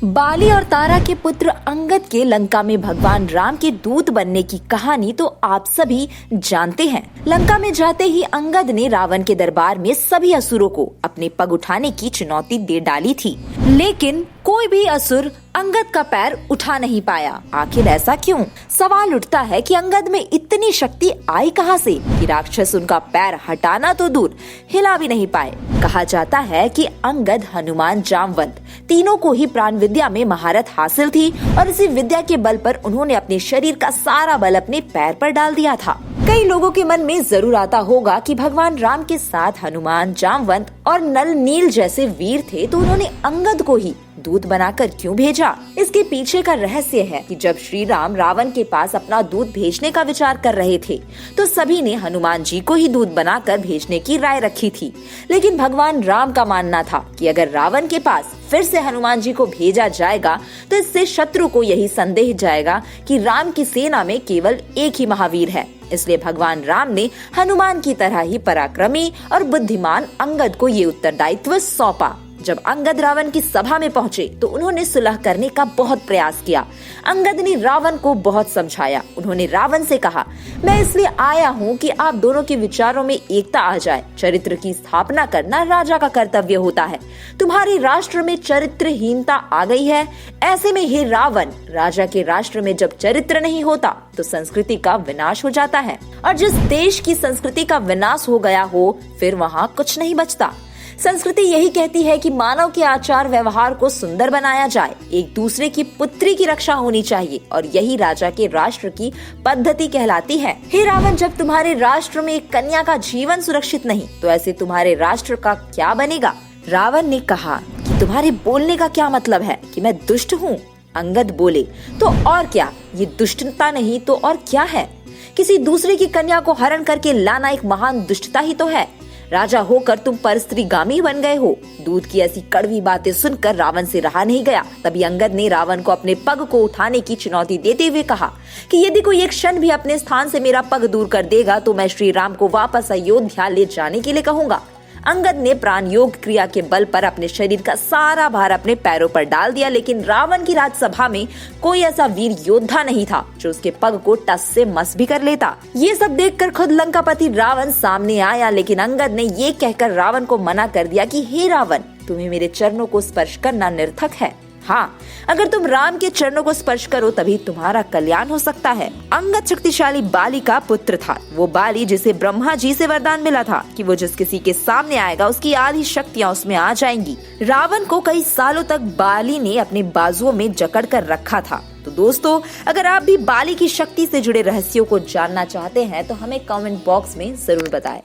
बाली और तारा के पुत्र अंगद के लंका में भगवान राम के दूत बनने की कहानी तो आप सभी जानते हैं। लंका में जाते ही अंगद ने रावण के दरबार में सभी असुरों को अपने पग उठाने की चुनौती दे डाली थी, लेकिन कोई भी असुर अंगद का पैर उठा नहीं पाया। आखिर ऐसा क्यों? सवाल उठता है कि अंगद में इतनी शक्ति आई कहां से कि राक्षस उनका पैर हटाना तो दूर हिला भी नहीं पाए। कहा जाता है कि अंगद, हनुमान, जामवंत तीनों को ही प्राण विद्या में महारत हासिल थी और इसी विद्या के बल पर उन्होंने अपने शरीर का सारा बल अपने पैर पर डाल दिया था। कई लोगों के मन में जरूर आता होगा कि भगवान राम के साथ हनुमान, जामवंत और नल नील जैसे वीर थे, तो उन्होंने अंगद को ही दूत बनाकर क्यों भेजा? इसके पीछे का रहस्य है कि जब श्री राम रावण के पास अपना दूत भेजने का विचार कर रहे थे, तो सभी ने हनुमान जी को ही दूत बनाकर भेजने की राय रखी थी। लेकिन भगवान राम का मानना था कि अगर रावण के पास फिर से हनुमान जी को भेजा जाएगा तो इससे शत्रु को यही संदेह जाएगा कि राम की सेना में केवल एक ही महावीर है। इसलिए भगवान राम ने हनुमान की तरह ही पराक्रमी और बुद्धिमान अंगद को ये उत्तरदायित्व सौंपा। जब अंगद रावण की सभा में पहुंचे तो उन्होंने सुलह करने का बहुत प्रयास किया। अंगद ने रावण को बहुत समझाया। उन्होंने रावण से कहा, मैं इसलिए आया हूँ कि आप दोनों के विचारों में एकता आ जाए। चरित्र की स्थापना करना राजा का कर्तव्य होता है। तुम्हारे राष्ट्र में चरित्रहीनता आ गई है। ऐसे में हे रावण, राजा के राष्ट्र में जब चरित्र नहीं होता तो संस्कृति का विनाश हो जाता है, और जिस देश की संस्कृति का विनाश हो गया हो फिर वहाँ कुछ नहीं बचता। संस्कृति यही कहती है कि मानव के आचार व्यवहार को सुंदर बनाया जाए, एक दूसरे की पुत्री की रक्षा होनी चाहिए, और यही राजा के राष्ट्र की पद्धति कहलाती है। हे रावण, जब तुम्हारे राष्ट्र में एक कन्या का जीवन सुरक्षित नहीं तो ऐसे तुम्हारे राष्ट्र का क्या बनेगा? रावण ने कहा कि तुम्हारे बोलने का क्या मतलब है कि मैं दुष्ट हूँ? अंगद बोले, तो और क्या, ये दुष्टता नहीं तो और क्या है? किसी दूसरे की कन्या को हरण करके लाना एक महान दुष्टता ही तो है। राजा होकर तुम परस्त्रीगामी बन गए हो। दूत की ऐसी कड़वी बातें सुनकर रावण से रहा नहीं गया। तभी अंगद ने रावण को अपने पग को उठाने की चुनौती देते हुए कहा कि यदि कोई एक क्षण भी अपने स्थान से मेरा पग दूर कर देगा तो मैं श्री राम को वापस अयोध्या ले जाने के लिए कहूंगा। अंगद ने प्राण योग क्रिया के बल पर अपने शरीर का सारा भार अपने पैरों पर डाल दिया, लेकिन रावण की राजसभा में कोई ऐसा वीर योद्धा नहीं था जो उसके पग को टस से मस भी कर लेता। ये सब देखकर खुद लंकापति रावण सामने आया, लेकिन अंगद ने ये कहकर रावण को मना कर दिया कि हे रावण, तुम्हें मेरे चरणों को स्पर्श करना निरर्थक है। हाँ, अगर तुम राम के चरणों को स्पर्श करो तभी तुम्हारा कल्याण हो सकता है। अंगद शक्तिशाली बाली का पुत्र था। वो बाली जिसे ब्रह्मा जी से वरदान मिला था कि वो जिस किसी के सामने आएगा उसकी आधी शक्तियाँ उसमें आ जाएंगी। रावण को कई सालों तक बाली ने अपने बाजुओं में जकड़ कर रखा था। तो दोस्तों, अगर आप भी बाली की शक्ति से जुड़े रहस्यों को जानना चाहते हैं तो हमें कमेंट बॉक्स में जरूर बताएं।